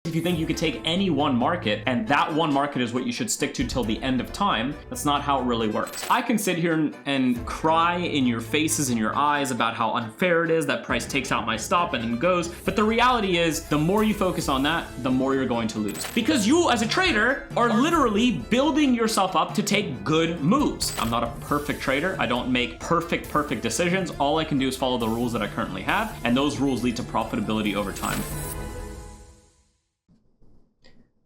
If you think you could take any one market and that one market is what you should stick to till the end of time, that's not how it really works. I can sit here and cry in your faces and your eyes about how unfair it is that price takes out my stop and then goes, but the reality is the more you focus on that, the more you're going to lose. Because you as a trader are literally building yourself up to take good moves. I'm not a perfect trader. I don't make perfect decisions. All I can do is follow the rules that I currently have, and those rules lead to profitability over time.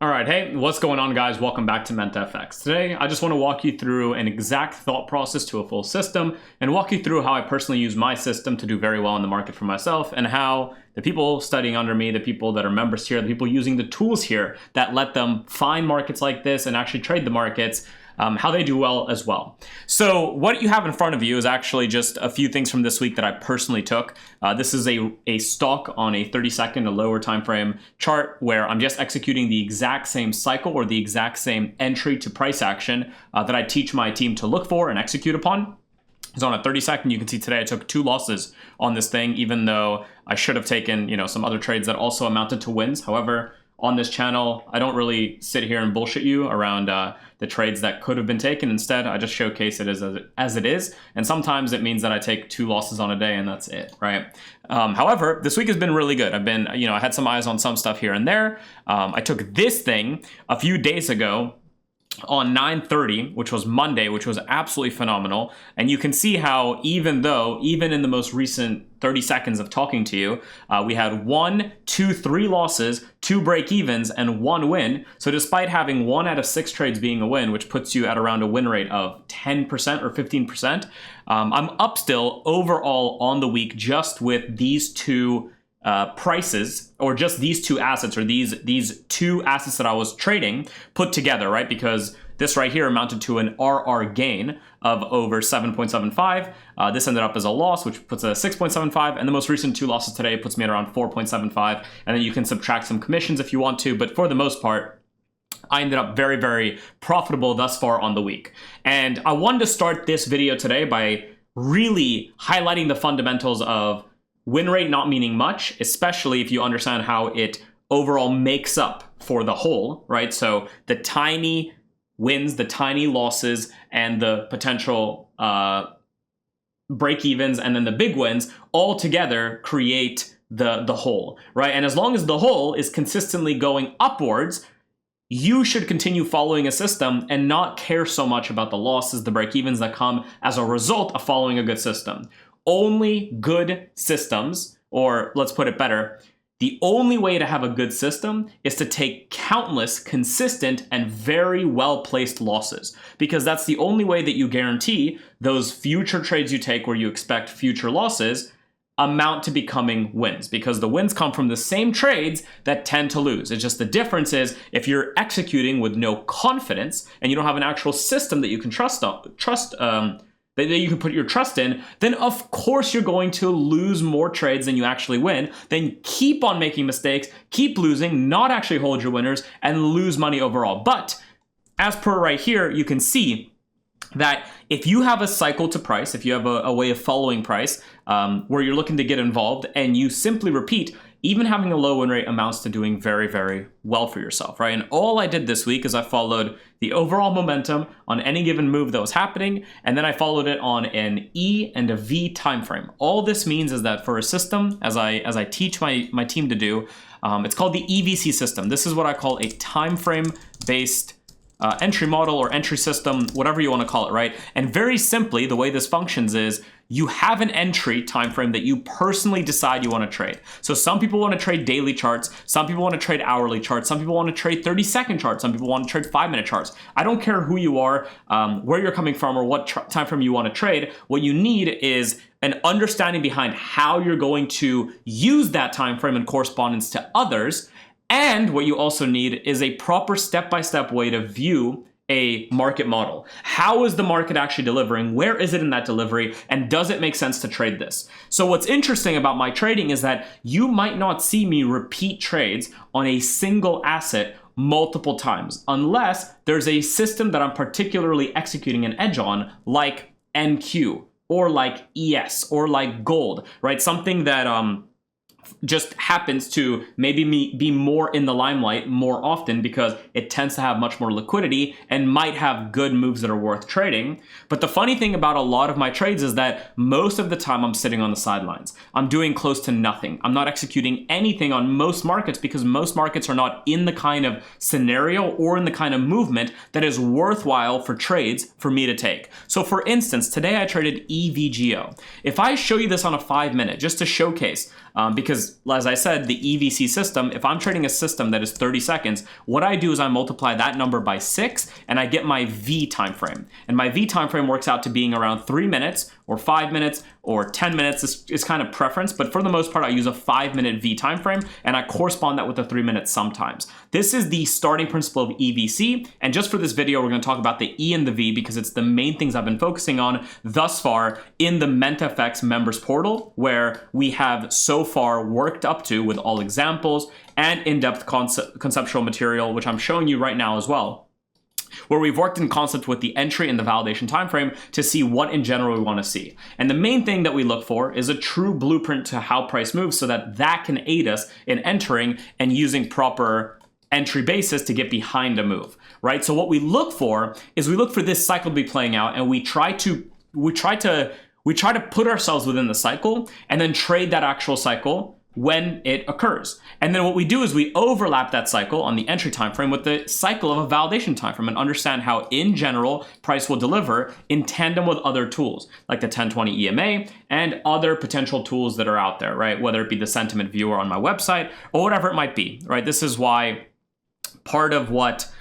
All right, hey, what's going on, guys? Welcome back to mentfx. Today, I just want to walk you through an exact thought process to a full system and walk you through how I personally use my system to do very well in the market for myself, and how the people studying under me, the people that are members here, the people using the tools here that let them find markets like this and actually trade the markets, how they do well as well. So what you have in front of you is actually just a few things from this week that I personally took. This is a stock on a 30-second, a lower time frame chart where I'm just executing the exact same cycle or the exact same entry to price action that I teach my team to look for and execute upon. So on a 30-second, you can see today I took 2 losses on this thing, even though I should have taken, some other trades that also amounted to wins. However, on this channel, I don't really sit here and bullshit you around the trades that could have been taken. Instead, I just showcase it as it is. And sometimes it means that I take 2 losses on a day and that's it, right? However, this week has been really good. I've been, I had some eyes on some stuff here and there. I took this thing a few days ago on 9:30, which was Monday, which was absolutely phenomenal. And you can see how even in the most recent 30 seconds of talking to you, we had 1, 2, 3 losses, 2 break evens, and 1 win. So despite having 1 out of 6 trades being a win, which puts you at around a win rate of 10% or 15%, I'm up still overall on the week just with these 2 prices, or just these 2 assets, or these 2 assets that I was trading put together, right? Because this right here amounted to an RR gain of over 7.75. This ended up as a loss, which puts it at 6.75, and the most recent 2 losses today puts me at around 4.75, and then you can subtract some commissions if you want to, but for the most part, I ended up very, very profitable thus far on the week. And I wanted to start this video today by really highlighting the fundamentals of win rate not meaning much, especially if you understand how it overall makes up for the whole, right? So the tiny wins, the tiny losses, and the potential break evens, and then the big wins all together create the whole, right? And as long as the whole is consistently going upwards, you should continue following a system and not care so much about the losses, the break evens that come as a result of following a good system. Only good systems, or let's put it better, the only way to have a good system is to take countless, consistent, and very well-placed losses, because that's the only way that you guarantee those future trades you take where you expect future losses amount to becoming wins, because the wins come from the same trades that tend to lose. It's just the difference is if you're executing with no confidence and you don't have an actual system that you can that you can put your trust in, then of course you're going to lose more trades than you actually win. Then keep on making mistakes, keep losing, not actually hold your winners, and lose money overall. But as per right here, you can see that if you have a cycle to price, if you have a way of following price where you're looking to get involved and you simply repeat, even having a low win rate amounts to doing very, very well for yourself, right? And all I did this week is I followed the overall momentum on any given move that was happening, and then I followed it on an E and a V time frame. All this means is that for a system, as I teach my team to do, it's called the EVC system. This is what I call a time frame based entry model or entry system, whatever you want to call it, right? And very simply, the way this functions is you have an entry time frame that you personally decide you want to trade. So some people want to trade daily charts, some people want to trade hourly charts, some people want to trade 30-second charts, some people want to trade 5-minute charts. I don't care who you are, where you're coming from, or what time frame you want to trade. What you need is an understanding behind how you're going to use that time frame in correspondence to others. And what you also need is a proper step-by-step way to view a market model. How is the market actually delivering? Where is it in that delivery? And does it make sense to trade this? So what's interesting about my trading is that you might not see me repeat trades on a single asset multiple times, unless there's a system that I'm particularly executing an edge on, like NQ, or like ES, or like gold, right? Something that just happens to maybe be more in the limelight more often because it tends to have much more liquidity and might have good moves that are worth trading. But the funny thing about a lot of my trades is that most of the time I'm sitting on the sidelines. I'm doing close to nothing. I'm not executing anything on most markets because most markets are not in the kind of scenario or in the kind of movement that is worthwhile for trades for me to take. So for instance, today I traded EVGO. If I show you this on a 5-minute, just to showcase, because as I said, the EVC system, if I'm trading a system that is 30 seconds, what I do is I multiply that number by 6 and I get my V time frame. And my V time frame works out to being around 3 minutes or 5 minutes or 10 minutes is kind of preference, but for the most part, I use a 5-minute V time frame and I correspond that with a 3 minutes sometimes. This is the starting principle of EVC. And just for this video, we're going to talk about the E and the V because it's the main things I've been focusing on thus far in the mentfx members portal, where we have so far worked up to with all examples and in-depth conceptual material, which I'm showing you right now as well, where we've worked in concept with the entry and the validation time frame to see what in general we want to see. And the main thing that we look for is a true blueprint to how price moves so that that can aid us in entering and using proper entry basis to get behind a move, right? So what we look for is we look for this cycle to be playing out and we try to put ourselves within the cycle and then trade that actual cycle when it occurs. And then what we do is we overlap that cycle on the entry time frame with the cycle of a validation time frame and understand how in general price will deliver in tandem with other tools like the 1020 EMA and other potential tools that are out there, right? Whether it be the sentiment viewer on my website or whatever it might be, right? This is why part of what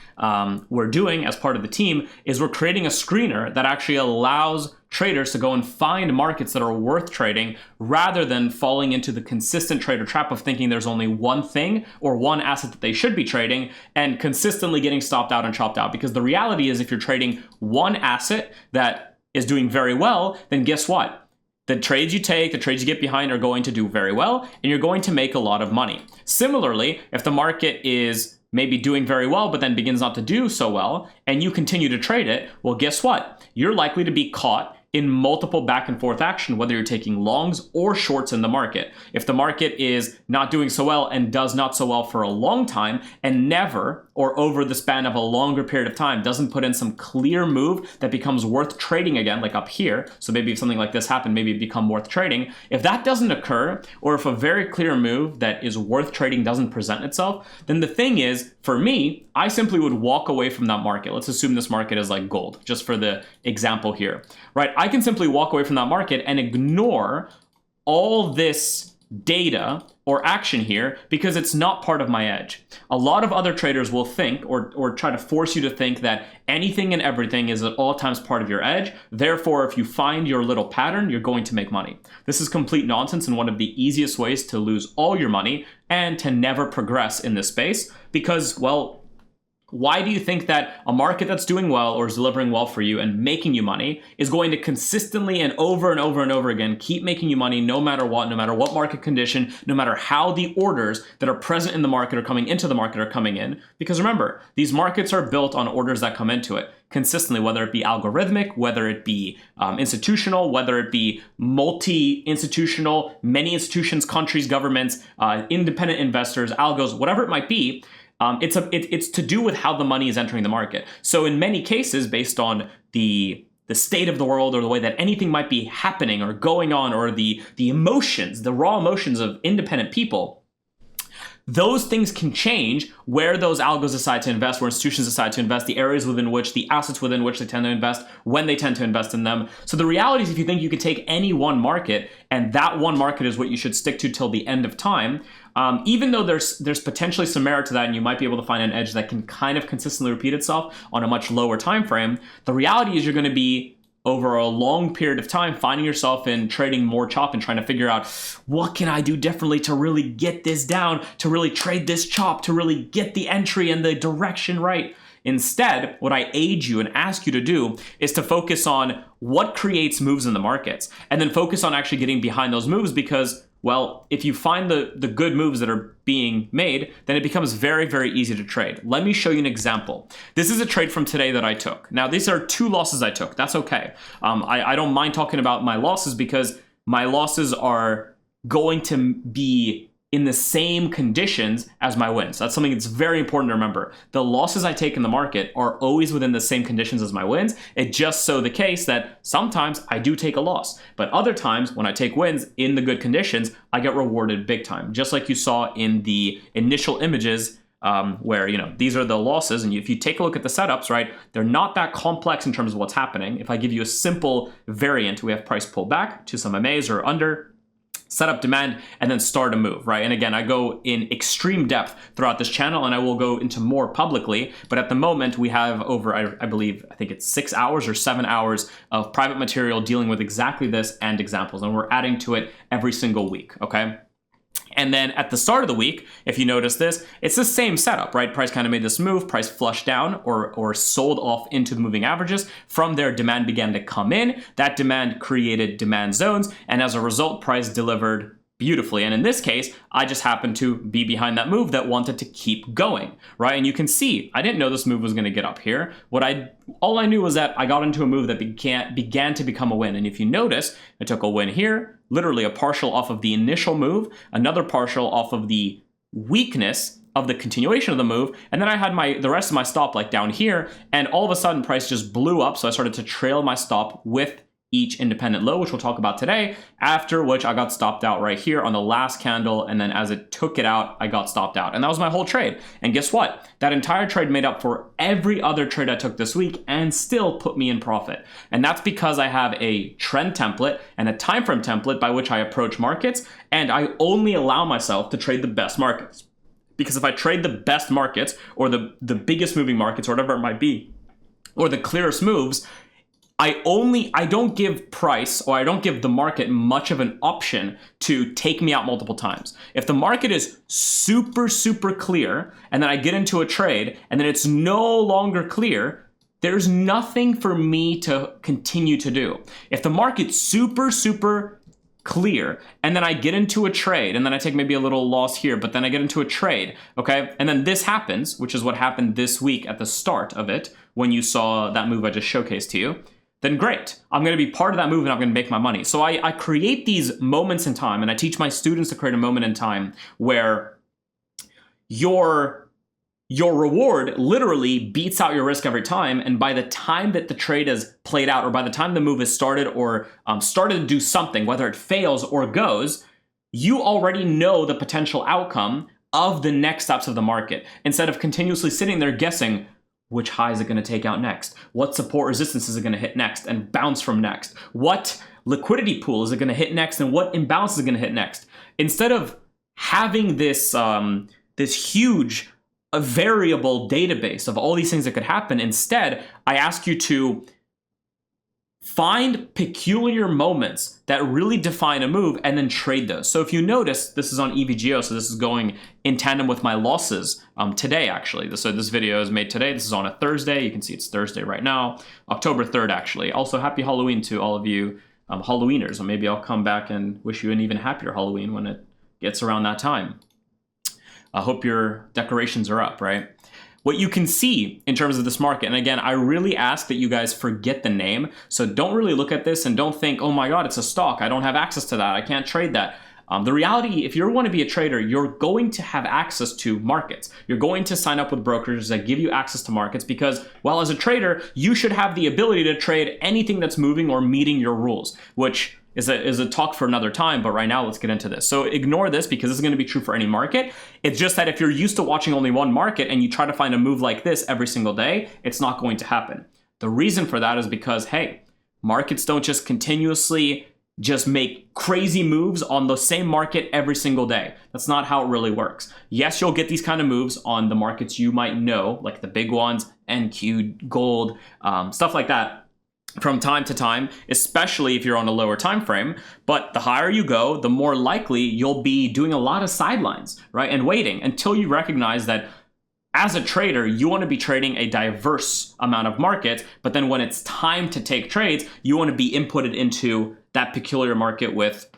we're doing as part of the team is we're creating a screener that actually allows traders to go and find markets that are worth trading rather than falling into the consistent trader trap of thinking there's only one thing or one asset that they should be trading and consistently getting stopped out and chopped out. Because the reality is if you're trading one asset that is doing very well, then guess what? The trades you take, the trades you get behind are going to do very well and you're going to make a lot of money. Similarly, if the market is maybe doing very well, but then begins not to do so well, and you continue to trade it, well, guess what? You're likely to be caught in multiple back and forth action, whether you're taking longs or shorts in the market. If the market is not doing so well and does not so well for a long time and never, or over the span of a longer period of time, doesn't put in some clear move that becomes worth trading again, like up here. So maybe if something like this happened, maybe it become worth trading. If that doesn't occur, or if a very clear move that is worth trading doesn't present itself, then the thing is, for me, I simply would walk away from that market. Let's assume this market is like gold, just for the example here, right? I can simply walk away from that market and ignore all this data or action here because it's not part of my edge. A lot of other traders will think or try to force you to think that anything and everything is at all times part of your edge. Therefore, if you find your little pattern, you're going to make money. This is complete nonsense and one of the easiest ways to lose all your money and to never progress in this space because, well, why do you think that a market that's doing well or is delivering well for you and making you money is going to consistently and over and over and over again keep making you money no matter what market condition, no matter how the orders that are present in the market or coming into the market are coming in? Because remember, these markets are built on orders that come into it consistently, whether it be algorithmic, whether it be institutional, whether it be multi-institutional, many institutions, countries, governments, independent investors, algos, whatever it might be. It's to do with how the money is entering the market. So in many cases, based on the state of the world or the way that anything might be happening or going on or the emotions, the raw emotions of independent people, those things can change where those algos decide to invest, where institutions decide to invest, the areas within which, the assets within which they tend to invest, when they tend to invest in them. So the reality is if you think you could take any one market and that one market is what you should stick to till the end of time, even though there's potentially some merit to that and you might be able to find an edge that can kind of consistently repeat itself on a much lower time frame, the reality is you're going to be over a long period of time finding yourself in trading more chop and trying to figure out what can I do differently to really get this down, to really trade this chop, to really get the entry and the direction right. Instead, what I aid you and ask you to do is to focus on what creates moves in the markets and then focus on actually getting behind those moves because, well, if you find the good moves that are being made, then it becomes very, very easy to trade. Let me show you an example. This is a trade from today that I took. Now, these are 2 losses I took. That's okay. I don't mind talking about my losses because my losses are going to be in the same conditions as my wins. That's something that's very important to remember. The losses I take in the market are always within the same conditions as my wins. It's just so the case that sometimes I do take a loss, but other times when I take wins in the good conditions, I get rewarded big time. Just like you saw in the initial images where, these are the losses. And if you take a look at the setups, right, they're not that complex in terms of what's happening. If I give you a simple variant, we have price pull back to some MAs or under, set up demand, and then start a move, right? And again, I go in extreme depth throughout this channel, and I will go into more publicly, but at the moment we have over, I think it's 6 hours or 7 hours of private material dealing with exactly this and examples, and we're adding to it every single week, okay? And then at the start of the week, if you notice this, it's the same setup, right? Price kind of made this move, price flushed down or sold off into the moving averages. From there, demand began to come in. That demand created demand zones. And as a result, price delivered beautifully. And in this case, I just happened to be behind that move that wanted to keep going, right? And you can see, I didn't know this move was going to get up here. All I knew was that I got into a move that began to become a win. And if you notice, I took a win here, literally a partial off of the initial move, another partial off of the weakness of the continuation of the move, and then I had the rest of my stop like down here, and all of a sudden price just blew up, so I started to trail my stop with each independent low, which we'll talk about today, after which I got stopped out right here on the last candle, and then as it took it out, I got stopped out. And that was my whole trade. And guess what? That entire trade made up for every other trade I took this week and still put me in profit. And that's because I have a trend template and a time frame template by which I approach markets, and I only allow myself to trade the best markets. Because if I trade the best markets, or the biggest moving markets, or whatever it might be, or the clearest moves, I don't give price, or I don't give the market much of an option to take me out multiple times. If the market is super, super clear, and then I get into a trade, and then it's no longer clear, there's nothing for me to continue to do. If the market's super, super clear, and then I get into a trade, and then I take maybe a little loss here, but then I get into a trade, okay? And then this happens, which is what happened this week at the start of it, when you saw that move I just showcased to you, then great. I'm gonna be part of that move and I'm gonna make my money. So I create these moments in time, and I teach my students to create a moment in time where your reward literally beats out your risk every time, and by the time that the trade has played out, or by the time the move has started, or started to do something, whether it fails or goes, you already know the potential outcome of the next steps of the market, instead of continuously sitting there guessing, which high is it going to take out next? What support resistance is it going to hit next and bounce from next? What liquidity pool is it going to hit next, and what imbalance is it going to hit next? Instead of having this huge variable database of all these things that could happen, instead, I ask you to find peculiar moments that really define a move and then trade those. So if you notice, this is on EVGO, so this is going in tandem with my losses today, actually. So this video is made today. This is on a Thursday. You can see it's Thursday right now, October 3rd, actually. Also, happy Halloween to all of you Halloweeners. Or maybe I'll come back and wish you an even happier Halloween when it gets around that time. I hope your decorations are up, right? What you can see in terms of this market, and again, I really ask that you guys forget the name. So don't really look at this and don't think, oh my God, it's a stock. I don't have access to that. I can't trade that. The reality, if you want to be a trader, you're going to have access to markets. You're going to sign up with brokers that give you access to markets because, well, as a trader, you should have the ability to trade anything that's moving or meeting your rules, which is a talk for another time, but right now let's get into this. So ignore this because this is going to be true for any market. It's just that if you're used to watching only one market and you try to find a move like this every single day, it's not going to happen. The reason for that is because, hey, markets don't just continuously just make crazy moves on the same market every single day. That's not how it really works. Yes, you'll get these kind of moves on the markets you might know, like the big ones, NQ, gold, stuff like that, from time to time, especially if you're on a lower time frame. But the higher you go, the more likely you'll be doing a lot of sidelines, right? And waiting until you recognize that as a trader, you want to be trading a diverse amount of markets, but then when it's time to take trades, you want to be inputted into that peculiar market with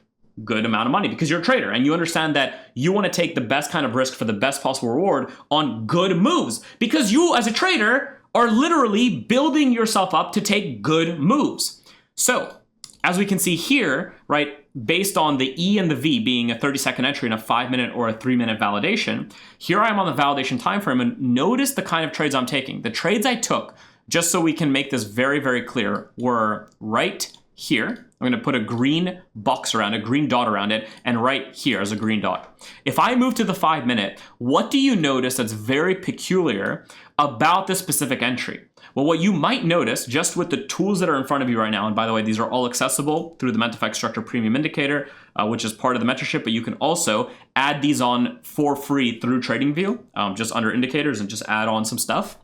good amount of money because you're a trader and you understand that you want to take the best kind of risk for the best possible reward on good moves because you as a trader are literally building yourself up to take good moves. So as we can see here, right, based on the E and the V being a 30-second entry and a 5-minute or a 3-minute validation, here I am on the validation time frame, and notice the kind of trades I'm taking. The trades I took, just so we can make this very, very clear, were right here. I'm going to put a green box around, a green dot around it, and right here as a green dot. If I move to the 5-minute, what do you notice that's very peculiar about this specific entry? Well, what you might notice just with the tools that are in front of you right now, and by the way, these are all accessible through the mentfx Structure Premium Indicator, which is part of the mentorship, but you can also add these on for free through TradingView, just under indicators, and just add on some stuff.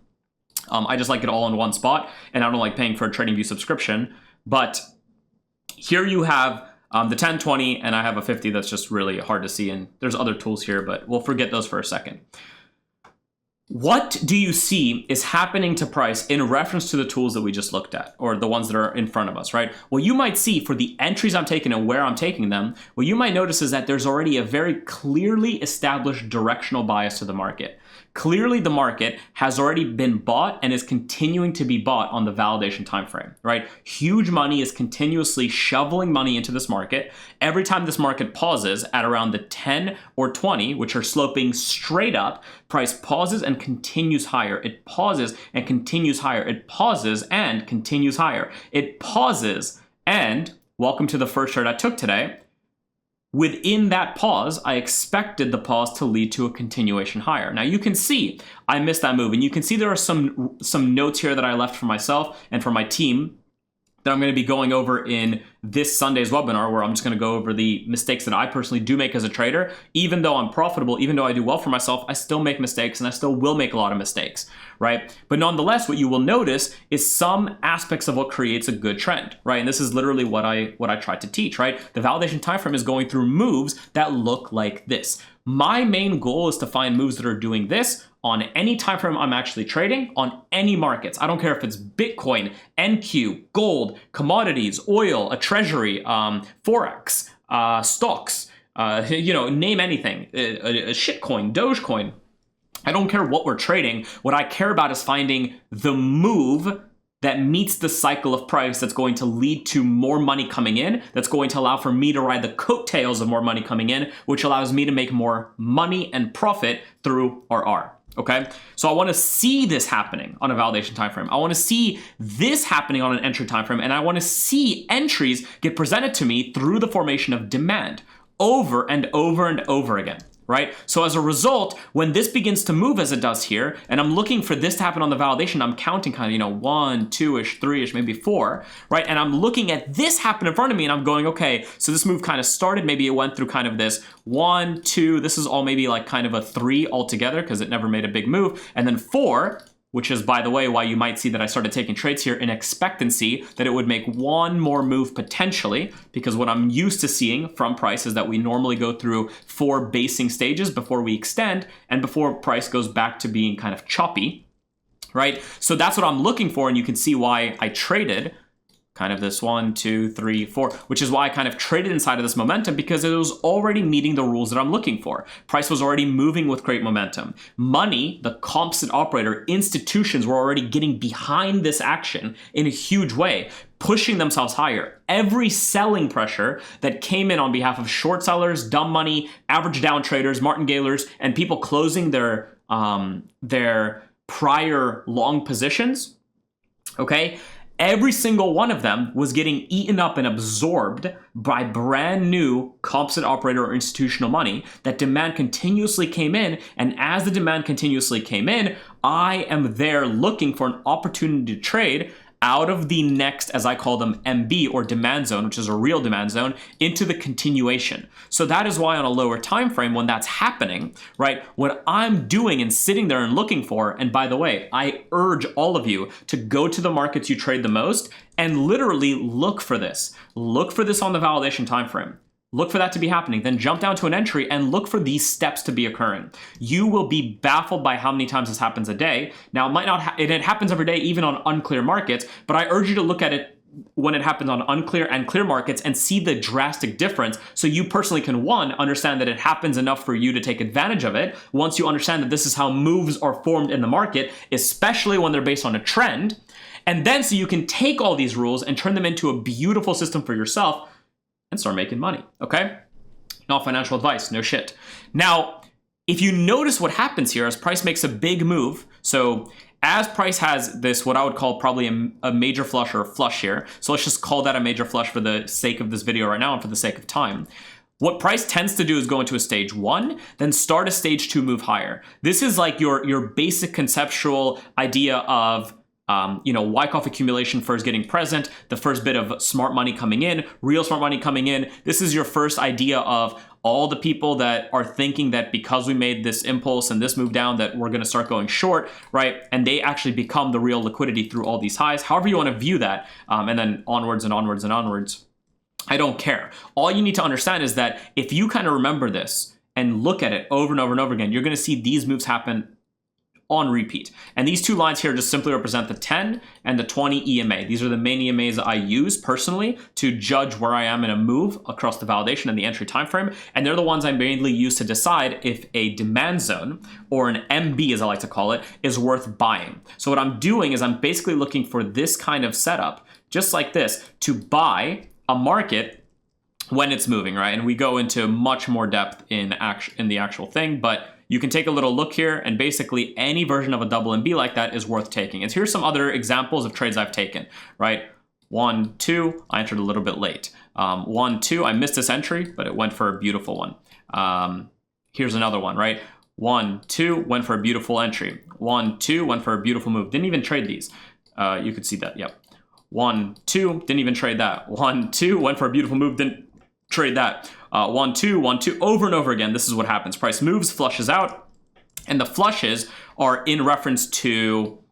I just like it all in one spot, and I don't like paying for a TradingView subscription. But here you have the 10, 20, and I have a 50 that's just really hard to see. And there's other tools here, but we'll forget those for a second. What do you see is happening to price in reference to the tools that we just looked at, or the ones that are in front of us, right? What you might see for the entries I'm taking and where I'm taking them, what you might notice is that there's already a very clearly established directional bias to the market. Clearly, the market has already been bought and is continuing to be bought on the validation time frame, right? Huge money is continuously shoveling money into this market. Every time this market pauses at around the 10 or 20, which are sloping straight up, price pauses and continues higher. It pauses and continues higher. It pauses and continues higher. It pauses and, welcome to the first trade I took today. Within that pause, I expected the pause to lead to a continuation higher. Now you can see I missed that move, and you can see there are some notes here that I left for myself and for my team that I'm going to be going over in this Sunday's webinar, where I'm just going to go over the mistakes that I personally do make as a trader. Even though I'm profitable, even though I do well for myself, I still make mistakes, and I still will make a lot of mistakes, right? But nonetheless, what you will notice is some aspects of what creates a good trend, right? And this is literally what I try to teach, right? The validation time frame is going through moves that look like this. My main goal is to find moves that are doing this on any time frame I'm actually trading, on any markets. I don't care if it's Bitcoin, NQ, gold, commodities, oil, a treasury, Forex, stocks, name anything, a shitcoin, Dogecoin. I don't care what we're trading. What I care about is finding the move that meets the cycle of price that's going to lead to more money coming in, that's going to allow for me to ride the coattails of more money coming in, which allows me to make more money and profit through RR. Okay, so I want to see this happening on a validation time frame. I want to see this happening on an entry time frame, and I want to see entries get presented to me through the formation of demand over and over and over again. Right? So as a result, when this begins to move as it does here, and I'm looking for this to happen on the validation, I'm counting kind of, 1, 2-ish, 3-ish, maybe 4, right? And I'm looking at this happen in front of me, and I'm going, okay, so this move kind of started, maybe it went through kind of this 1, 2, this is all maybe like kind of a 3 altogether because it never made a big move, and then 4, which is, by the way, why you might see that I started taking trades here in expectancy that it would make one more move potentially, because what I'm used to seeing from price is that we normally go through 4 basing stages before we extend and before price goes back to being kind of choppy, right? So that's what I'm looking for, and you can see why I traded kind of this 1, 2, 3, 4, which is why I kind of traded inside of this momentum, because it was already meeting the rules that I'm looking for. Price was already moving with great momentum. Money, the composite operator, institutions were already getting behind this action in a huge way, pushing themselves higher. Every selling pressure that came in on behalf of short sellers, dumb money, average down traders, martingalers, and people closing their prior long positions, okay? Every single one of them was getting eaten up and absorbed by brand new composite operator or institutional money. That demand continuously came in, and as the demand continuously came in, I am there looking for an opportunity to trade out of the next, as I call them, MB or demand zone, which is a real demand zone, into the continuation. So that is why on a lower time frame, when that's happening, right, what I'm doing and sitting there and looking for, and by the way, I urge all of you to go to the markets you trade the most and literally look for this. Look for this on the validation time frame. Look for that to be happening, then jump down to an entry and look for these steps to be occurring. You will be baffled by how many times this happens a day. Now, it might not, it happens every day, even on unclear markets, but I urge you to look at it when it happens on unclear and clear markets and see the drastic difference, so you personally can, one, understand that it happens enough for you to take advantage of it. Once you understand that this is how moves are formed in the market, especially when they're based on a trend, and then so you can take all these rules and turn them into a beautiful system for yourself, and start making money, okay? Not financial advice, no shit. Now, if you notice what happens here as price makes a big move, so as price has this, what I would call probably a major flush or a flush here, so let's just call that a major flush for the sake of this video right now and for the sake of time. What price tends to do is go into a stage 1, then start a stage 2 move higher. This is like your basic conceptual idea of Wyckoff accumulation first getting present, the first bit of smart money coming in, real smart money coming in. This is your first idea of all the people that are thinking that because we made this impulse and this move down that we're going to start going short, right? And they actually become the real liquidity through all these highs. However you want to view that, and then onwards and onwards and onwards. I don't care. All you need to understand is that if you kind of remember this and look at it over and over and over again, you're going to see these moves happen on repeat. And these two lines here just simply represent the 10 and the 20 EMA. These are the main EMAs that I use personally to judge where I am in a move across the validation and the entry time frame. And they're the ones I mainly use to decide if a demand zone, or an MB as I like to call it, is worth buying. So what I'm doing is I'm basically looking for this kind of setup, just like this, to buy a market when it's moving, right? And we go into much more depth in the actual thing, but you can take a little look here, and basically any version of a double MB like that is worth taking. And here's some other examples of trades I've taken, right? 1, 2, I entered a little bit late. 1, 2, I missed this entry, but it went for a beautiful one. Here's another one, right? 1, 2, went for a beautiful entry. 1, 2, went for a beautiful move. Didn't even trade these. You could see that, yep. 1, 2, didn't even trade that. 1, 2, went for a beautiful move, didn't trade that. 1, 2, 1, 2, over and over again. This is what happens. Price moves, flushes out, and the flushes are in reference to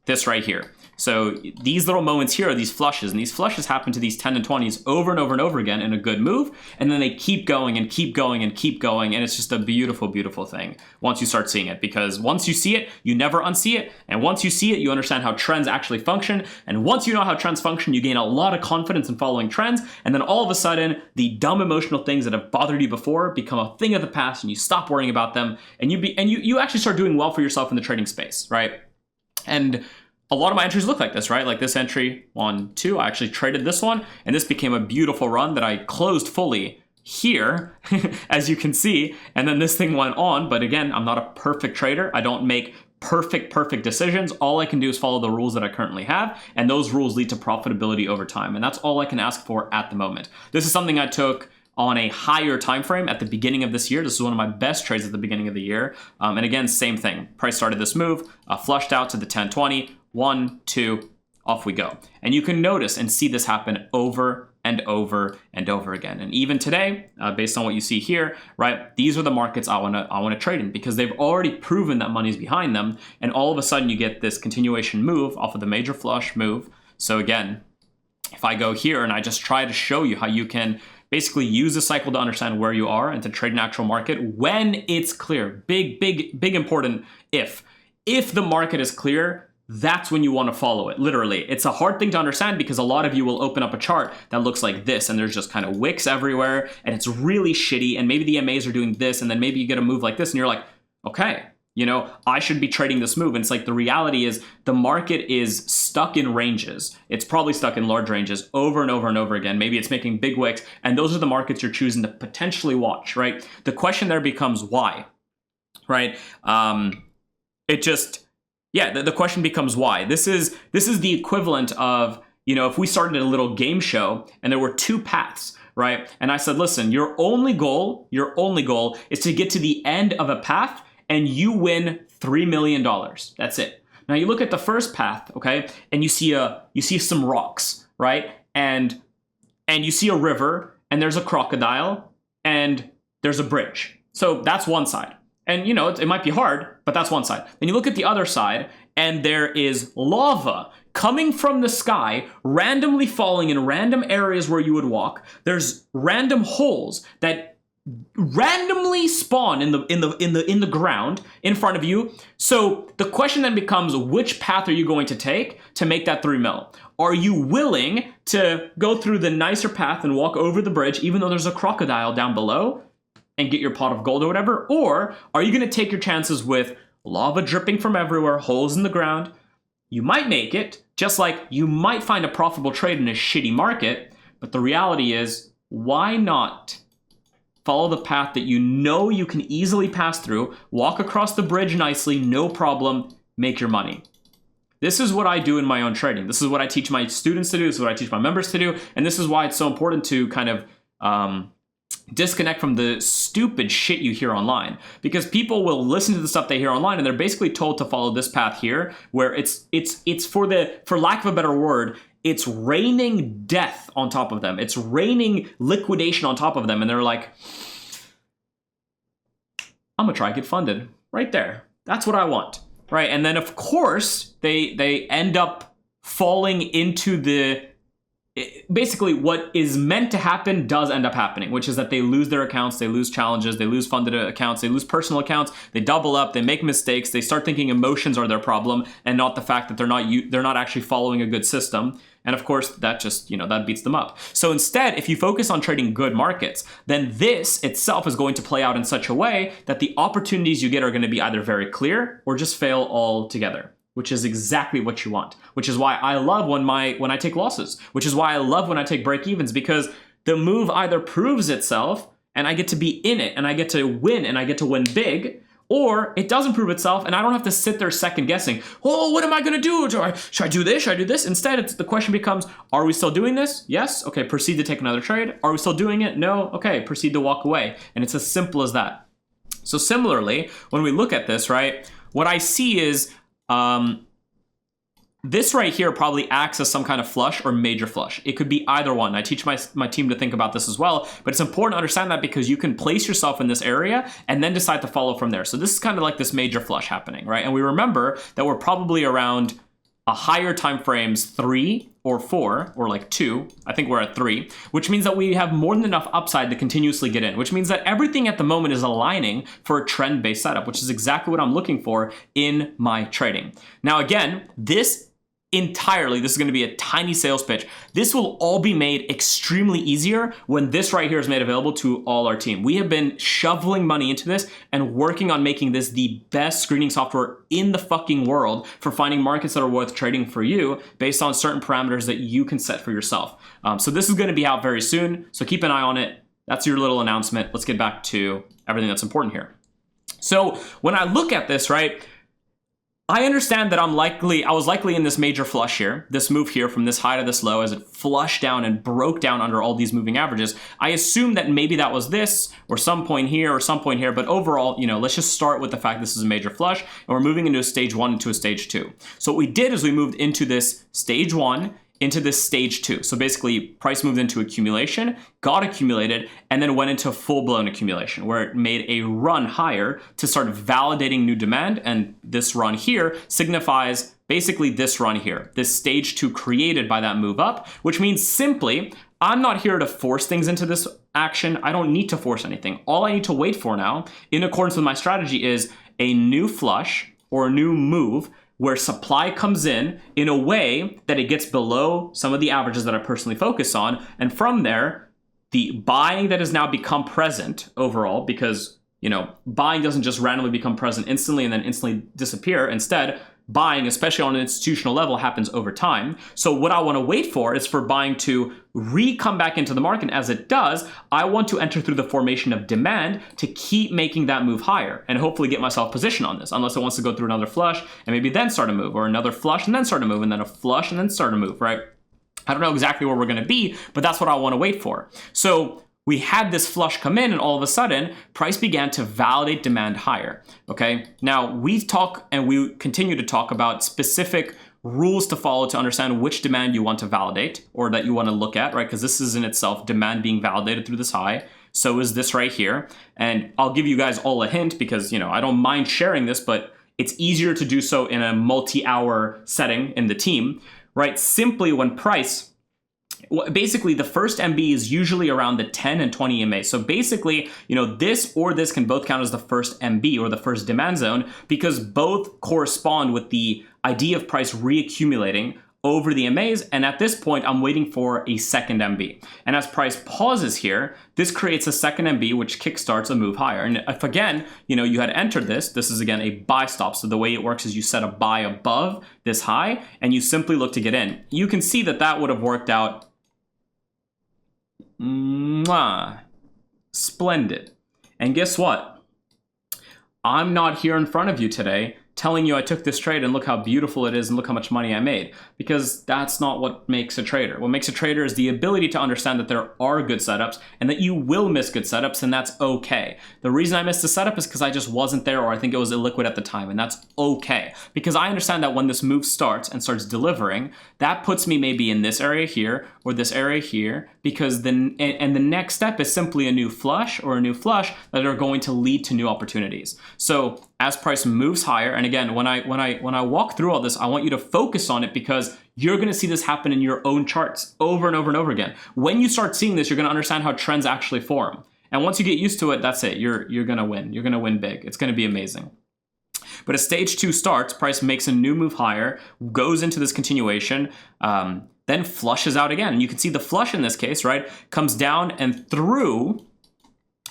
this right here. So these little moments here are these flushes, and these flushes happen to these 10 and 20s over and over and over again in a good move, and then they keep going and keep going and keep going, and it's just a beautiful, beautiful thing once you start seeing it, because once you see it, you never unsee it, and once you see it, you understand how trends actually function, and once you know how trends function, you gain a lot of confidence in following trends, and then all of a sudden, the dumb emotional things that have bothered you before become a thing of the past, and you stop worrying about them, and you actually start doing well for yourself in the trading space, right? And a lot of my entries look like this, right? Like this entry, 1, 2, I actually traded this one, and this became a beautiful run that I closed fully here, as you can see, and then this thing went on, but again, I'm not a perfect trader. I don't make perfect decisions. All I can do is follow the rules that I currently have, and those rules lead to profitability over time, and that's all I can ask for at the moment. This is something I took on a higher time frame at the beginning of this year. This is one of my best trades at the beginning of the year, and again, same thing. Price started this move, flushed out to the 10-20, 1, 2, off we go. And you can notice and see this happen over and over and over again. And even today, based on what you see here, right, these are the markets I wanna trade in, because they've already proven that money's behind them. And all of a sudden you get this continuation move off of the major flush move. So again, if I go here and I just try to show you how you can basically use the cycle to understand where you are and to trade an actual market when it's clear. Big important if. If the market is clear, that's when you want to follow it, literally. It's a hard thing to understand because a lot of you will open up a chart that looks like this, and there's just kind of wicks everywhere, and it's really shitty, and maybe the MAs are doing this, and then maybe you get a move like this, and you're like, okay, I should be trading this move. And it's like the reality is the market is stuck in ranges. It's probably stuck in large ranges over and over and over again. Maybe it's making big wicks, and those are the markets you're choosing to potentially watch, right? The question there becomes why, right? The question becomes why. This is the equivalent of, if we started a little game show and there were two paths, right? And I said, listen, your only goal is to get to the end of a path and you win $3 million. That's it. Now you look at the first path, okay, and you see some rocks, right? And you see a river, and there's a crocodile, and there's a bridge. So that's one side. And it might be hard, but that's one side. Then you look at the other side, and there is lava coming from the sky, randomly falling in random areas where you would walk. There's random holes that randomly spawn in the ground in front of you. So the question then becomes, which path are you going to take to make that 3 mil? Are you willing to go through the nicer path and walk over the bridge, even though there's a crocodile down below, and get your pot of gold or whatever? Or are you going to take your chances with lava dripping from everywhere, holes in the ground? You might make it, just like you might find a profitable trade in a shitty market, but the reality is why not follow the path that you know you can easily pass through, walk across the bridge nicely, no problem, make your money. This is what I do in my own trading. This is what I teach my students to do. This is what I teach my members to do. And this is why it's so important to kind of disconnect from the stupid shit you hear online, because people will listen to the stuff they hear online and they're basically told to follow this path here, where it's for lack of a better word, it's raining death on top of them. It's raining liquidation on top of them. And they're like, I'm gonna try to get funded right there. That's what I want. Right. And then of course they end up falling into basically what is meant to happen does end up happening, which is that they lose their accounts, they lose challenges, they lose funded accounts, they lose personal accounts, they double up, they make mistakes, they start thinking emotions are their problem and not the fact that they're not actually following a good system. And of course, that just, that beats them up. So instead, if you focus on trading good markets, then this itself is going to play out in such a way that the opportunities you get are going to be either very clear or just fail altogether, which is exactly what you want, which is why I love when I take losses, which is why I love when I take break evens, because the move either proves itself and I get to be in it and I get to win and I get to win big, or it doesn't prove itself and I don't have to sit there second guessing, oh, what am I going to do? Should I do this? Should I do this? Instead, the question becomes, are we still doing this? Yes. Okay, proceed to take another trade. Are we still doing it? No. Okay, proceed to walk away. And it's as simple as that. So similarly, when we look at this, right, what I see is this right here probably acts as some kind of flush or major flush. It could be either one. I teach my team to think about this as well, but it's important to understand that because you can place yourself in this area and then decide to follow from there. So this is kind of like this major flush happening, right? And we remember that we're probably around a higher time frames 3 or 4 or like 2. I think we're at 3, which means that we have more than enough upside to continuously get in, which means that everything at the moment is aligning for a trend-based setup, which is exactly what I'm looking for in my trading. Now, again, this is going to be a tiny sales pitch. This will all be made extremely easier when this right here is made available to all our team. We have been shoveling money into this and working on making this the best screening software in the fucking world for finding markets that are worth trading for you based on certain parameters that you can set for yourself. So this is going to be out very soon. So keep an eye on it. That's your little announcement. Let's get back to everything that's important here. So when I look at this, right, I understand that I was likely in this major flush here, this move here from this high to this low as it flushed down and broke down under all these moving averages. I assume that maybe that was this or some point here or some point here, but overall, let's just start with the fact this is a major flush and we're moving into a stage 1 into a stage 2. So what we did is we moved into this stage 1 into this stage 2. So basically price moved into accumulation, got accumulated, and then went into full-blown accumulation where it made a run higher to start validating new demand. And this run here signifies basically this run here, this stage 2 created by that move up, which means simply, I'm not here to force things into this action. I don't need to force anything. All I need to wait for now, in accordance with my strategy, is a new flush or a new move where supply comes in a way that it gets below some of the averages that I personally focus on. And from there, the buying that has now become present overall, because, buying doesn't just randomly become present instantly and then instantly disappear. Instead, buying, especially on an institutional level, happens over time. So what I want to wait for is for buying to come back into the market. As it does, I want to enter through the formation of demand to keep making that move higher and hopefully get myself positioned on this, unless it wants to go through another flush and maybe then start a move, or another flush and then start a move, and then a flush and then start a move, right? I don't know exactly where we're going to be, but that's what I want to wait for. So we had this flush come in and all of a sudden price began to validate demand higher. Okay. Now we talk and we continue to talk about specific rules to follow to understand which demand you want to validate or that you want to look at, right? Because this is in itself demand being validated through this high. So is this right here. And I'll give you guys all a hint because, I don't mind sharing this, but it's easier to do so in a multi-hour setting in the team, right? Simply when price, basically the first MB is usually around the 10 and 20 EMA. So basically, this or this can both count as the first MB or the first demand zone because both correspond with the idea of price reaccumulating over the MAs. And at this point, I'm waiting for a second MB. And as price pauses here, this creates a second MB, which kickstarts a move higher. And if again, you had entered this is again a buy stop. So the way it works is you set a buy above this high and you simply look to get in. You can see that would have worked out Mwah. Splendid. And guess what? I'm not here in front of you today telling you I took this trade and look how beautiful it is and look how much money I made, because that's not what makes a trader. What makes a trader is the ability to understand that there are good setups and that you will miss good setups, and that's okay. The reason I missed the setup is because I just wasn't there, or I think it was illiquid at the time, and that's okay. Because I understand that when this move starts and starts delivering, that puts me maybe in this area here or this area here, because then and the next step is simply a new flush or a new flush that are going to lead to new opportunities. So as price moves higher, and again, when I walk through all this, I want you to focus on it, because you're going to see this happen in your own charts over and over and over again. When you start seeing this, you're going to understand how trends actually form. And once you get used to it, that's it. You're going to win. You're going to win big. It's going to be amazing. But as stage 2 starts, price makes a new move higher, goes into this continuation, then flushes out again. And you can see the flush in this case, right, comes down and through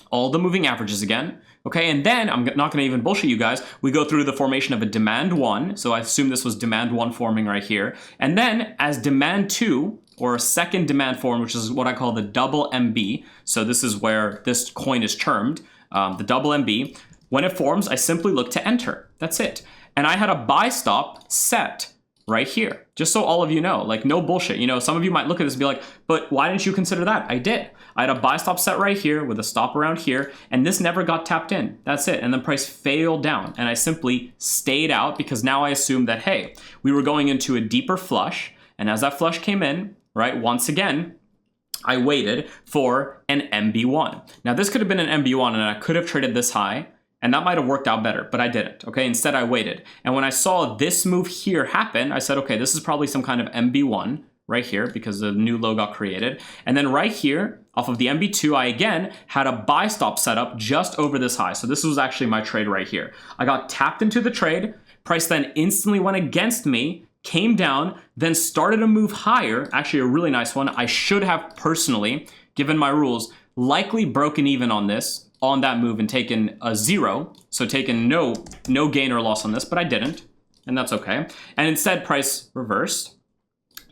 all the moving averages again. Okay, and then I'm not going to even bullshit you guys. We go through the formation of a demand 1. So I assume this was demand 1 forming right here. And then as demand 2, or a second demand form, which is what I call the double MB. So this is where this coin is termed, the double MB. When it forms, I simply look to enter. That's it. And I had a buy stop set right here, just so all of you know, like, no bullshit. You know, some of you might look at this and be like, but why didn't you consider that? I did. I had a buy stop set right here with a stop around here, and this never got tapped in. That's it. And the price failed down, and I simply stayed out, because now I assumed that, hey, we were going into a deeper flush, and as that flush came in, right, once again, I waited for an MB1. Now this could have been an MB1, and I could have traded this high, and that might have worked out better, but I didn't, okay? Instead, I waited. And when I saw this move here happen, I said, okay, this is probably some kind of MB1 right here, because the new low got created. And then right here, off of the MB2, I again had a buy stop set up just over this high. So this was actually my trade right here. I got tapped into the trade. Price then instantly went against me, came down, then started a move higher, actually a really nice one. I should have personally, given my rules, likely broken even on this, on that move, and taken a 0, so taken no gain or loss on this, but I didn't, and that's okay. And instead, price reversed,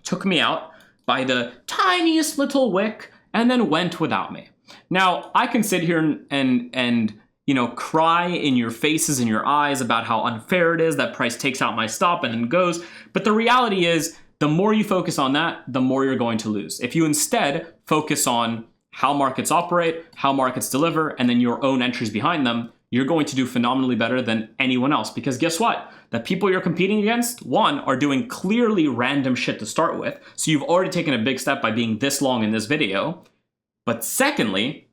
took me out by the tiniest little wick, and then went without me. Now, I can sit here and you know, cry in your faces and your eyes about how unfair it is that price takes out my stop and then goes, but the reality is, the more you focus on that, the more you're going to lose. If you instead focus on how markets operate, how markets deliver, and then your own entries behind them, you're going to do phenomenally better than anyone else. Because guess what? The people you're competing against, one, are doing clearly random shit to start with. So you've already taken a big step by being this long in this video. But secondly,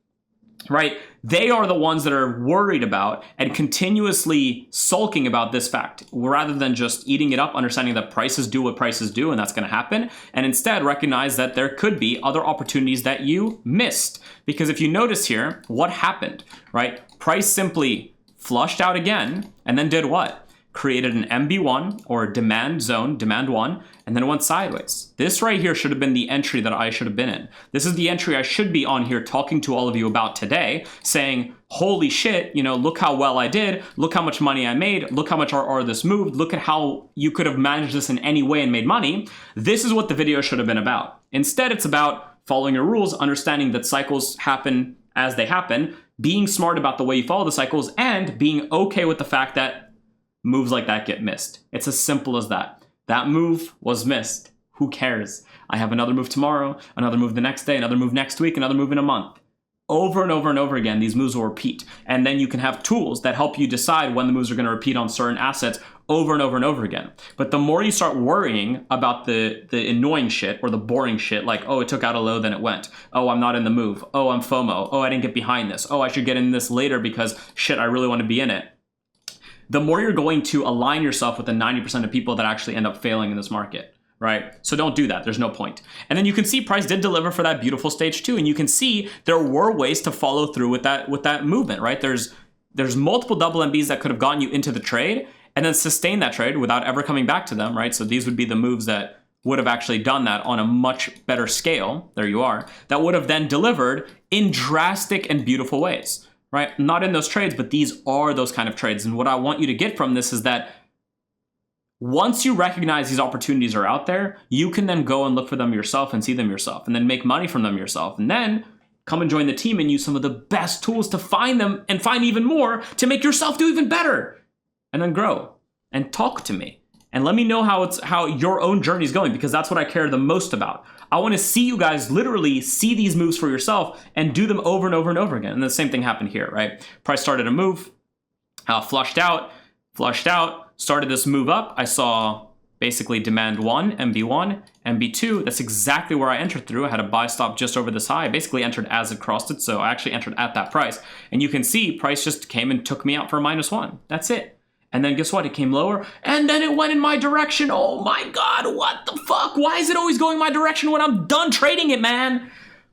right, they are the ones that are worried about and continuously sulking about this fact, rather than just eating it up, understanding that prices do what prices do, and that's going to happen, and instead recognize that there could be other opportunities that you missed. Because if you notice here, what happened, right? Price simply flushed out again, and then did what? Created an MB1, or demand zone, demand 1, and then it went sideways. This right here should have been the entry that I should have been in. This is the entry I should be on here talking to all of you about today, saying, holy shit, you know, look how well I did, look how much money I made, look how much RR this moved, look at how you could have managed this in any way and made money. This is what the video should have been about. Instead, it's about following your rules, understanding that cycles happen as they happen, being smart about the way you follow the cycles, and being okay with the fact that moves like that get missed. It's as simple as that. That move was missed. Who cares? I have another move tomorrow, another move the next day, another move next week, another move in a month. Over and over and over again, these moves will repeat. And then you can have tools that help you decide when the moves are going to repeat on certain assets over and over and over again. But the more you start worrying about the annoying shit or the boring shit, like, oh, it took out a low, then it went. Oh, I'm not in the move. Oh, I'm FOMO. Oh, I didn't get behind this. Oh, I should get in this later because shit, I really want to be in it. The more you're going to align yourself with the 90% of people that actually end up failing in this market, right? So don't do that. There's no point. And then you can see price did deliver for that beautiful stage 2, and you can see there were ways to follow through with that movement, right? There's multiple double MBs that could have gotten you into the trade and then sustain that trade without ever coming back to them, right? So these would be the moves that would have actually done that on a much better scale. There you are. That would have then delivered in drastic and beautiful ways. Right? Not in those trades, but these are those kind of trades. And what I want you to get from this is that once you recognize these opportunities are out there, you can then go and look for them yourself and see them yourself and then make money from them yourself. And then come and join the team and use some of the best tools to find them and find even more to make yourself do even better. And then grow and talk to me and let me know how your own journey is going, because that's what I care the most about. I want to see you guys literally see these moves for yourself and do them over and over and over again. And the same thing happened here, right? Price started to move, flushed out, started this move up. I saw basically demand 1, MB1, MB2. That's exactly where I entered through. I had a buy stop just over this high. I basically entered as it crossed it, so I actually entered at that price. And you can see price just came and took me out for a -1. That's it. And then guess what? It came lower, and then it went in my direction. Oh my God, what the fuck? Why is it always going my direction when I'm done trading it, man?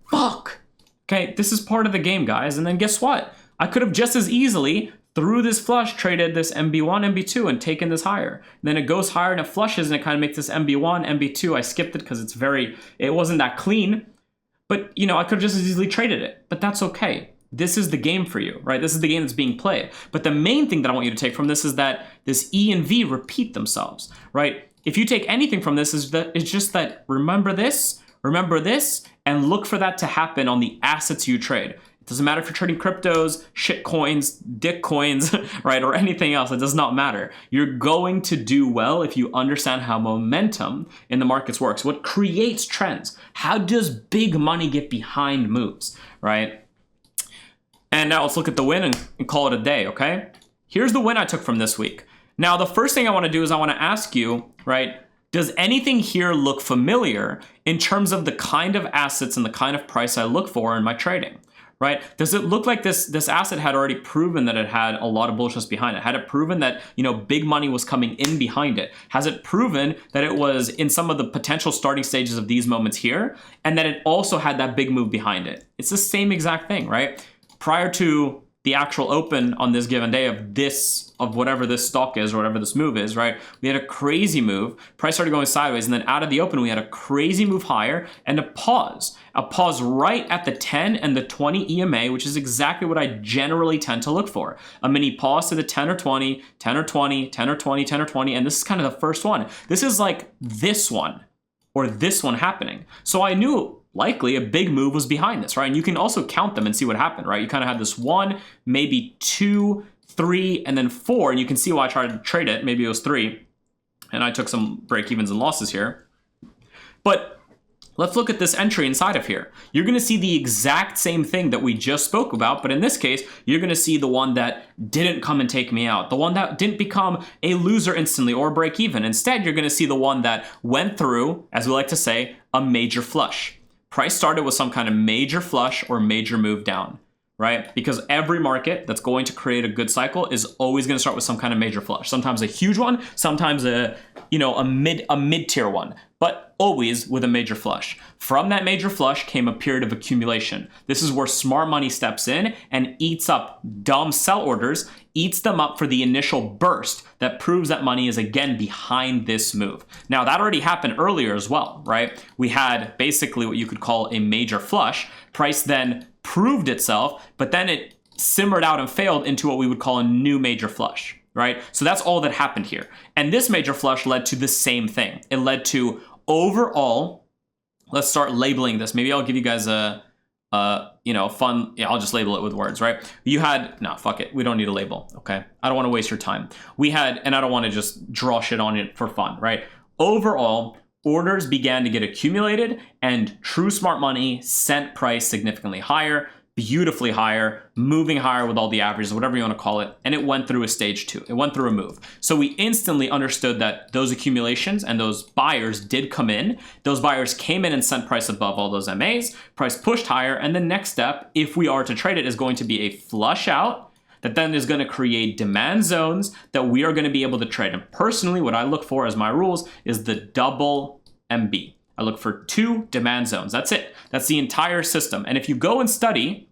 Fuck. Okay, this is part of the game, guys. And then guess what? I could have just as easily, through this flush, traded this MB1, MB2, and taken this higher. And then it goes higher and it flushes, and it kind of makes this MB1, MB2. I skipped it because it wasn't that clean. But, you know, I could have just as easily traded it. But that's okay. This is the game for you, right? This is the game that's being played. But the main thing that I want you to take from this is that this E and V repeat themselves, right? If you take anything from this, it's just that remember this, and look for that to happen on the assets you trade. It doesn't matter if you're trading cryptos, shit coins, dick coins, right? Or anything else, it does not matter. You're going to do well if you understand how momentum in the markets works. What creates trends? How does big money get behind moves, right? And now let's look at the win and call it a day, okay? Here's the win I took from this week. Now, the first thing I want to do is I want to ask you, right, does anything here look familiar in terms of the kind of assets and the kind of price I look for in my trading, right? Does it look like this asset had already proven that it had a lot of bullishness behind it? Had it proven that, you know, big money was coming in behind it? Has it proven that it was in some of the potential starting stages of these moments here, and that it also had that big move behind it? It's the same exact thing, right? Prior to the actual open on this given day of whatever this stock is or whatever this move is, right? We had a crazy move. Price started going sideways, and then out of the open, we had a crazy move higher and a pause right at the 10 and the 20 EMA, which is exactly what I generally tend to look for. A mini pause to the 10 or 20, 10 or 20, 10 or 20, 10 or 20, and this is kind of the first one. This is like this one or this one happening. So I knew likely a big move was behind this, right? And you can also count them and see what happened, right? You kind of had this 1, maybe 2, 3, and then 4, and you can see why I tried to trade it. Maybe it was 3, and I took some break-evens and losses here. But let's look at this entry inside of here. You're gonna see the exact same thing that we just spoke about, but in this case, you're gonna see the one that didn't come and take me out, the one that didn't become a loser instantly or break even. Instead, you're gonna see the one that went through, as we like to say, a major flush. Price started with some kind of major flush or major move down, right? Because every market that's going to create a good cycle is always going to start with some kind of major flush. Sometimes a huge one, sometimes a mid-tier one, but always with a major flush. From that major flush came a period of accumulation. This is where smart money steps in and eats up dumb sell orders, eats them up for the initial burst that proves that money is again behind this move. Now that already happened earlier as well, right? We had basically what you could call a major flush. Price then proved itself, but then it simmered out and failed into what we would call a new major flush, right? So that's all that happened here. And this major flush led to the same thing. It led to overall, let's start labeling this. Maybe I'll give you guys a fun, I'll just label it with words, right? You had, no, fuck it. We don't need a label, okay? I don't want to waste your time. We had, and I don't want to just draw shit on it for fun, right? Overall, orders began to get accumulated and true smart money sent price significantly higher, beautifully higher, moving higher with all the averages, whatever you want to call it, and it went through a stage 2. It went through a move. So we instantly understood that those accumulations and those buyers did come in. Those buyers came in and sent price above all those MAs, price pushed higher, and the next step, if we are to trade it, is going to be a flush out that then is going to create demand zones that we are going to be able to trade. And personally, what I look for as my rules is the double MB. I look for 2 demand zones. That's it. That's the entire system. And if you go and study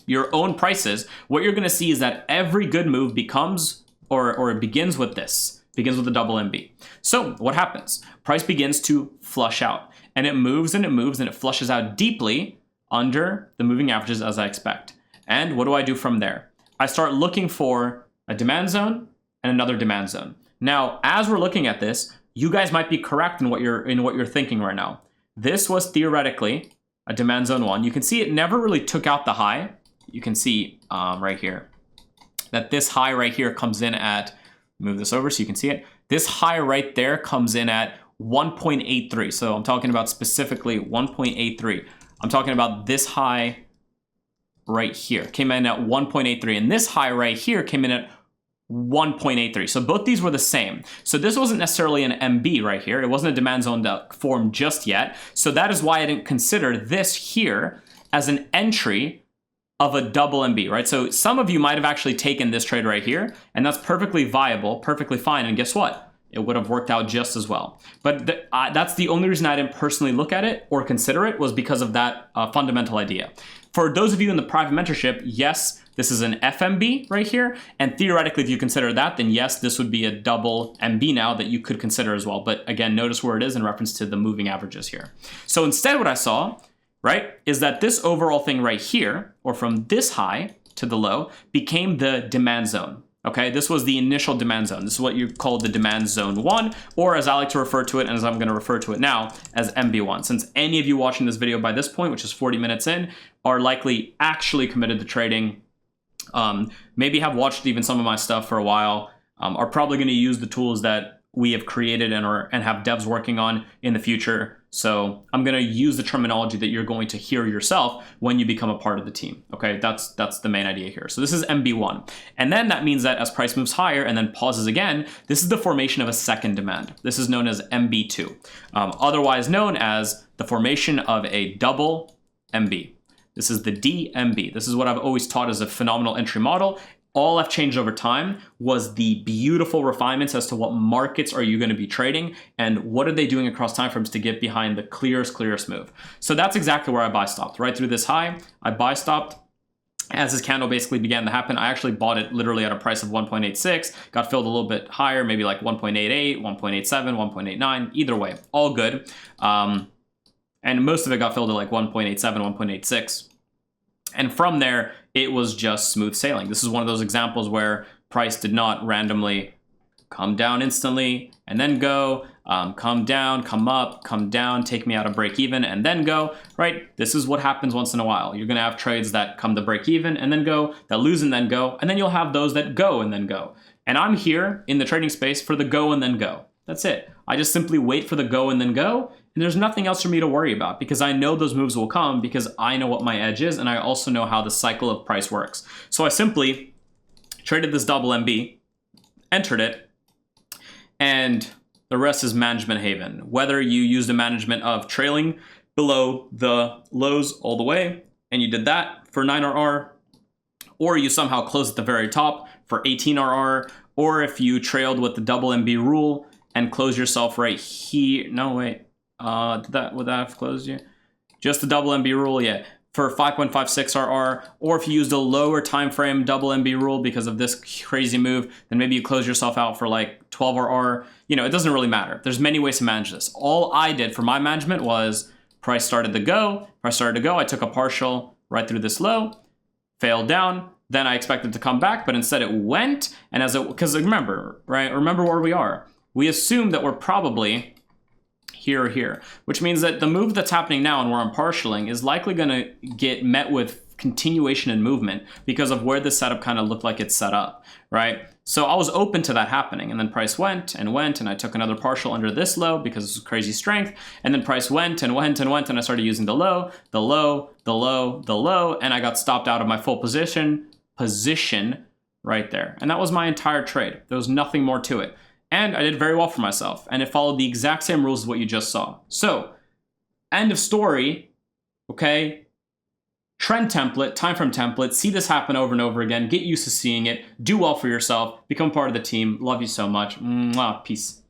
your own prices, what you're going to see is that every good move becomes, or it begins with this, begins with a double MB. So what happens? Price begins to flush out, and it moves and it moves and it flushes out deeply under the moving averages as I expect. And what do I do from there? I start looking for a demand zone and another demand zone. Now, as we're looking at this, you guys might be correct in what you're thinking right now. This was theoretically a demand zone 1. You can see it never really took out the high. You can see right here that this high right here comes in at, move this over so you can see it. This high right there comes in at 1.83. So I'm talking about specifically 1.83. I'm talking about this high right here came in at 1.83, and this high right here came in at 1.83. So both these were the same. So this wasn't necessarily an MB right here. It wasn't a demand zone that formed just yet. So that is why I didn't consider this here as an entry of a double MB, right? So some of you might have actually taken this trade right here, and that's perfectly viable, perfectly fine. And guess what? It would have worked out just as well. But that's the only reason I didn't personally look at it or consider it, was because of that fundamental idea. For those of you in the private mentorship, yes, this is an FMB right here. And theoretically, if you consider that, then yes, this would be a double MB now that you could consider as well. But again, notice where it is in reference to the moving averages here. So instead what I saw, right, is that this overall thing right here, or from this high to the low, became the demand zone. Okay, this was the initial demand zone. This is what you call the demand zone 1, or as I like to refer to it, and as I'm going to refer to it now, as MB1. Since any of you watching this video by this point, which is 40 minutes in, are likely actually committed to trading, maybe have watched even some of my stuff for a while, are probably going to use the tools that we have created and have devs working on in the future. So I'm going to use the terminology that you're going to hear yourself when you become a part of the team. Okay, that's the main idea here. So this is MB1. And then that means that as price moves higher and then pauses again, this is the formation of a second demand. This is known as MB2, otherwise known as the formation of a double MB. This is the DMB. This is what I've always taught as a phenomenal entry model. All I've changed over time was the beautiful refinements as to what markets are you going to be trading and what are they doing across timeframes to get behind the clearest move. So that's exactly where I buy stopped. Right through this high, I buy stopped. As this candle basically began to happen, I actually bought it literally at a price of 1.86, got filled a little bit higher, maybe like 1.88, 1.87, 1.89, either way, all good. And most of it got filled at like 1.87, 1.86. And from there, it was just smooth sailing. This is one of those examples where price did not randomly come down instantly and then go, come down, come up, come down, take me out of break even and then go, right? This is what happens once in a while. You're gonna have trades that come to break even and then go, that lose and then go, and then you'll have those that go and then go. And I'm here in the trading space for the go and then go. That's it. I just simply wait for the go and then go. And there's nothing else for me to worry about because I know those moves will come because I know what my edge is and I also know how the cycle of price works. So I simply traded this double MB, entered it, and the rest is management haven. Whether you use the management of trailing below the lows all the way, and you did that for 9RR, or you somehow closed at the very top for 18RR, or if you trailed with the double MB rule and close yourself right here. No, wait. Would that have closed you? Just the double MB rule, yeah, for 5.56 RR, or if you used a lower time frame double MB rule because of this crazy move, then maybe you close yourself out for like 12 RR. You know, it doesn't really matter. There's many ways to manage this. All I did for my management was price started to go. I took a partial right through this low, failed down. Then I expected to come back, but instead it went. And because remember, right? Remember where we are. We assume that we're probably here or here, which means that the move that's happening now and where I'm partialing is likely going to get met with continuation in movement because of where the setup kind of looked like it's set up, right? So I was open to that happening, and then price went, and I took another partial under this low because this was crazy strength, and then price went, and I started using the low, and I got stopped out of my full position right there. And that was my entire trade. There was nothing more to it. And I did very well for myself, and it followed the exact same rules as what you just saw. So, end of story, okay? Trend template, time frame template, see this happen over and over again, get used to seeing it, do well for yourself, become part of the team. Love you so much. Mwah, peace.